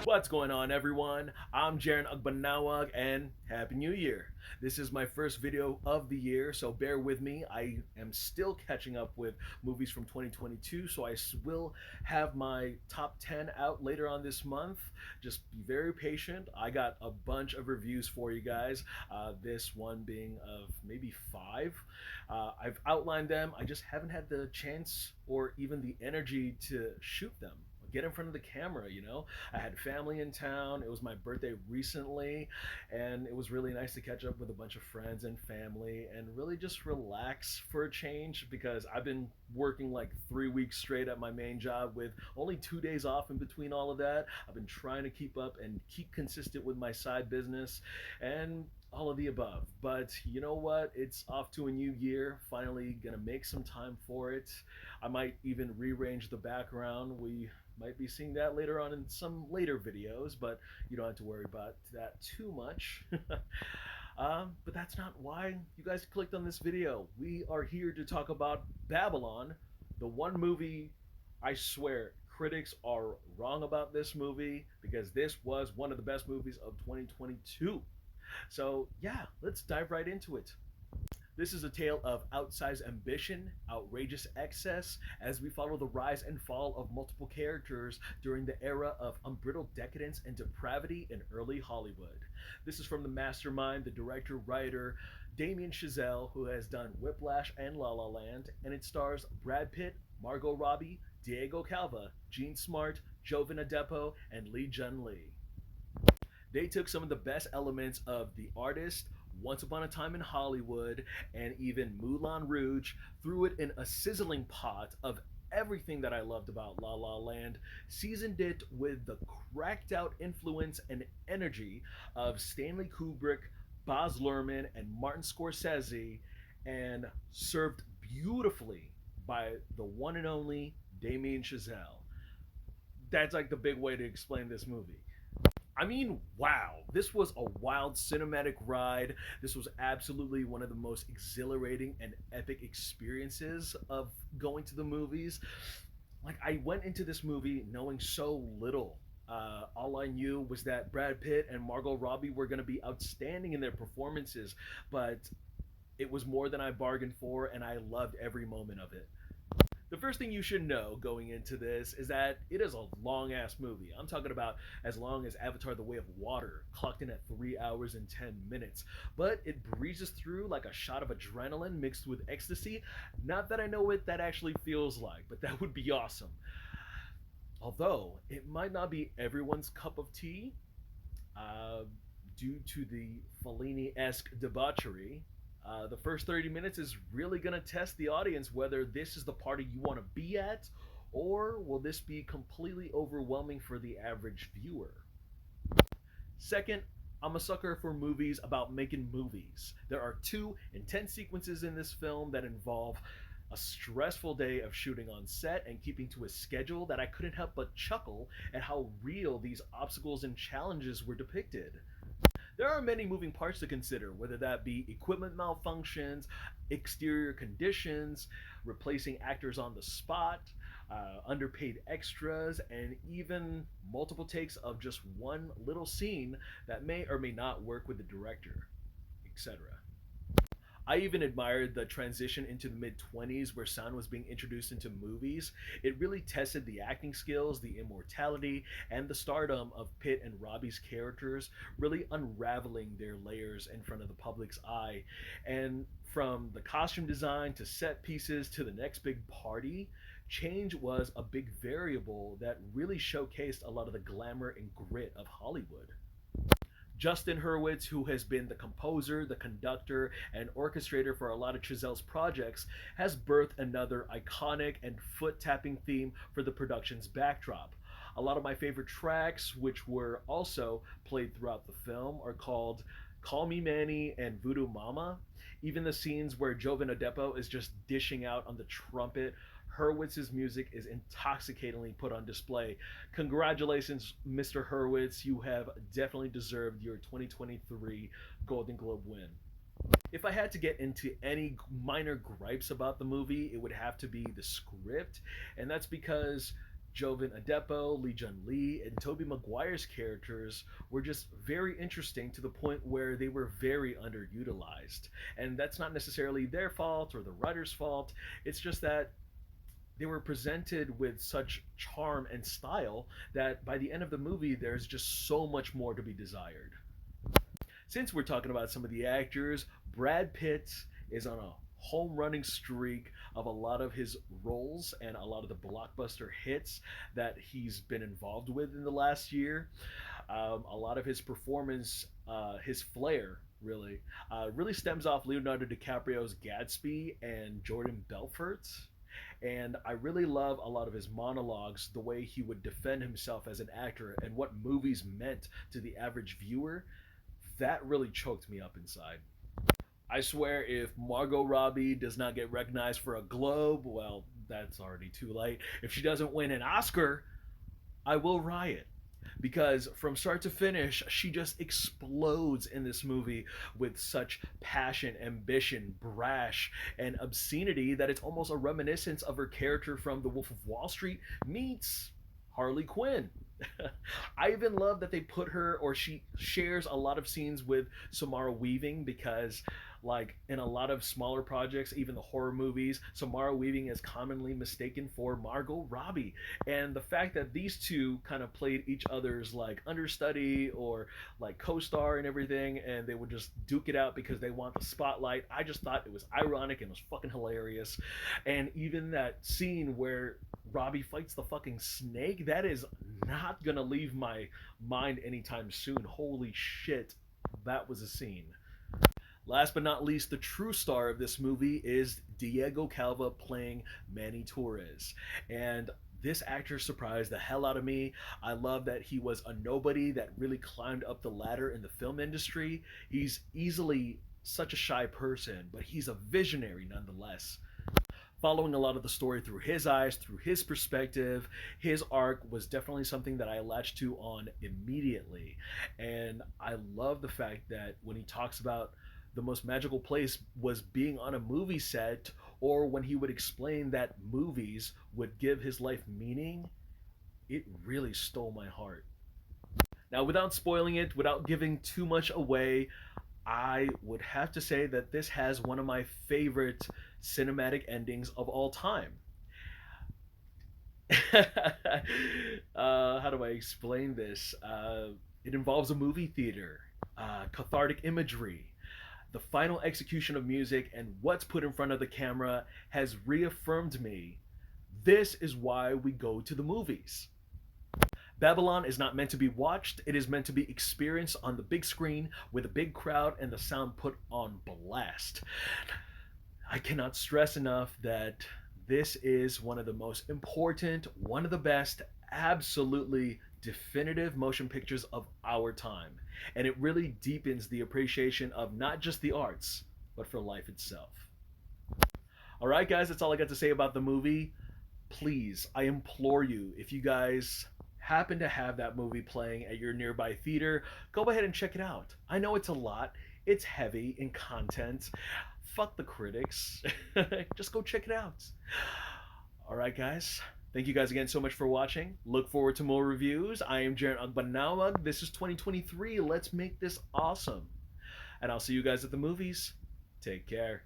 What's going on, everyone? I'm Jaren Ugbanawag, and Happy New Year. This is my first video of the year, so bear with me. I am still catching up with movies from 2022, so I will have my top 10 out later on this month. Just be very patient. I got a bunch of reviews for you guys, this one being of maybe five. I've outlined them, I just haven't had the chance or even the energy to shoot them. Get in front of the camera. I had family in town. It was my birthday recently, and it was really nice to catch up with a bunch of friends and family and really just relax for a change because I've been working like 3 weeks straight at my main job with only 2 days off in between all of that. I've been trying to keep up and keep consistent with my side business and all of the above. But you know what? It's off to a new year. Finally, gonna make some time for it. I might even rearrange the background. We might be seeing that later on in some later videos, but you don't have to worry about that too much. But that's not why you guys clicked on this video. We are here to talk about Babylon, the one movie I swear critics are wrong about this movie because this was one of the best movies of 2022. So, yeah, let's dive right into it. This is a tale of outsized ambition, outrageous excess, as we follow the rise and fall of multiple characters during the era of unbridled decadence and depravity in early Hollywood. This is from the mastermind, the director, writer, Damien Chazelle, who has done Whiplash and La La Land, and it stars Brad Pitt, Margot Robbie, Diego Calva, Gene Smart, Jovan Adepo, and Lee Jun Lee. They took some of the best elements of The Artist, Once Upon a Time in Hollywood, and even Moulin Rouge, threw it in a sizzling pot of everything that I loved about La La Land, seasoned it with the cracked out influence and energy of Stanley Kubrick, Baz Luhrmann, and Martin Scorsese, and served beautifully by the one and only Damien Chazelle. That's like the big way to explain this movie. I mean, wow. This was a wild cinematic ride. This was absolutely one of the most exhilarating and epic experiences of going to the movies. Like, I went into this movie knowing so little. All I knew was that Brad Pitt and Margot Robbie were going to be outstanding in their performances, but it was more than I bargained for, and I loved every moment of it. The first thing you should know going into this is that it is a long ass movie. I'm talking about as long as Avatar The Way of Water, clocked in at 3 hours and 10 minutes. But it breezes through like a shot of adrenaline mixed with ecstasy. Not that I know what that actually feels like, but that would be awesome. Although, it might not be everyone's cup of tea uh, due to the Fellini esque debauchery. The first 30 minutes is really going to test the audience whether this is the party you want to be at, or will this be completely overwhelming for the average viewer? Second, I'm a sucker for movies about making movies. There are two intense sequences in this film that involve a stressful day of shooting on set and keeping to a schedule that I couldn't help but chuckle at how real these obstacles and challenges were depicted. There are many moving parts to consider, whether that be equipment malfunctions, exterior conditions, replacing actors on the spot, underpaid extras, and even multiple takes of just one little scene that may or may not work with the director, etc. I even admired the transition into the mid 20s where sound was being introduced into movies. It really tested the acting skills, the immortality, and the stardom of Pitt and Robbie's characters, really unraveling their layers in front of the public's eye. And from the costume design to set pieces to the next big party, change was a big variable that really showcased a lot of the glamour and grit of Hollywood. Justin Hurwitz, who has been the composer, the conductor, and orchestrator for a lot of Chazelle's projects, has birthed another iconic and foot tapping theme for the production's backdrop. A lot of my favorite tracks, which were also played throughout the film, are called Call Me Manny and Voodoo Mama. Even the scenes where Jovan Adepo is just dishing out on the trumpet, Hurwitz's music is intoxicatingly put on display. Congratulations, Mr. Hurwitz. You have definitely deserved your 2023 Golden Globe win. If I had to get into any minor gripes about the movie, it would have to be the script, and that's because Jovan Adepo, Lee Jun Lee, and Tobey Maguire's characters were just very interesting to the point where they were very underutilized. And that's not necessarily their fault or the writer's fault. It's just that they were presented with such charm and style that by the end of the movie, there's just so much more to be desired. Since we're talking about some of the actors, Brad Pitt is on a home running streak of a lot of his roles and a lot of the blockbuster hits that he's been involved with in the last year. A lot of his performance, his flair, really stems off Leonardo DiCaprio's Gatsby and Jordan Belfort. And I really love a lot of his monologues, the way he would defend himself as an actor and what movies meant to the average viewer. That really choked me up inside. I swear, if Margot Robbie does not get recognized for a Globe, well, that's already too late. If she doesn't win an Oscar, I will riot. Because from start to finish, she just explodes in this movie with such passion, ambition, brash, and obscenity that it's almost a reminiscence of her character from The Wolf of Wall Street meets Harley Quinn. I even love that they put her, or she shares a lot of scenes with Samara Weaving, because like in a lot of smaller projects, even the horror movies, Samara Weaving is commonly mistaken for Margot Robbie. And the fact that these two kind of played each other's like understudy or like co-star and everything, and they would just duke it out because they want the spotlight, I just thought it was ironic and it was fucking hilarious. And even that scene where Robbie fights the fucking snake, that is not gonna leave my mind anytime soon. Holy shit, that was a scene. Last but not least, the true star of this movie is Diego Calva playing Manny Torres. And this actor surprised the hell out of me. I love that he was a nobody that really climbed up the ladder in the film industry. He's easily such a shy person, but he's a visionary nonetheless. Following a lot of the story through his eyes, through his perspective, his arc was definitely something that I latched to on immediately. And I love the fact that when he talks about the most magical place was being on a movie set, or when he would explain that movies would give his life meaning, it really stole my heart. Now, without spoiling it, without giving too much away, I would have to say that this has one of my favorite cinematic endings of all time. How do I explain this? It involves a movie theater, cathartic imagery, the final execution of music, and what's put in front of the camera has reaffirmed me. This is why we go to the movies. Babylon is not meant to be watched, it is meant to be experienced on the big screen with a big crowd and the sound put on blast. I cannot stress enough that this is one of the most important, one of the best, absolutely definitive motion pictures of our time. And it really deepens the appreciation of not just the arts, but for life itself. Alright, guys, that's all I got to say about the movie. Please, I implore you, if you guys happen to have that movie playing at your nearby theater, go ahead and check it out. I know it's a lot, it's heavy in content. Fuck the critics. Just go check it out. Alright, guys. Thank you guys again so much for watching. Look forward to more reviews. I am Jaren Agbanawag. This is 2023. Let's make this awesome. And I'll see you guys at the movies. Take care.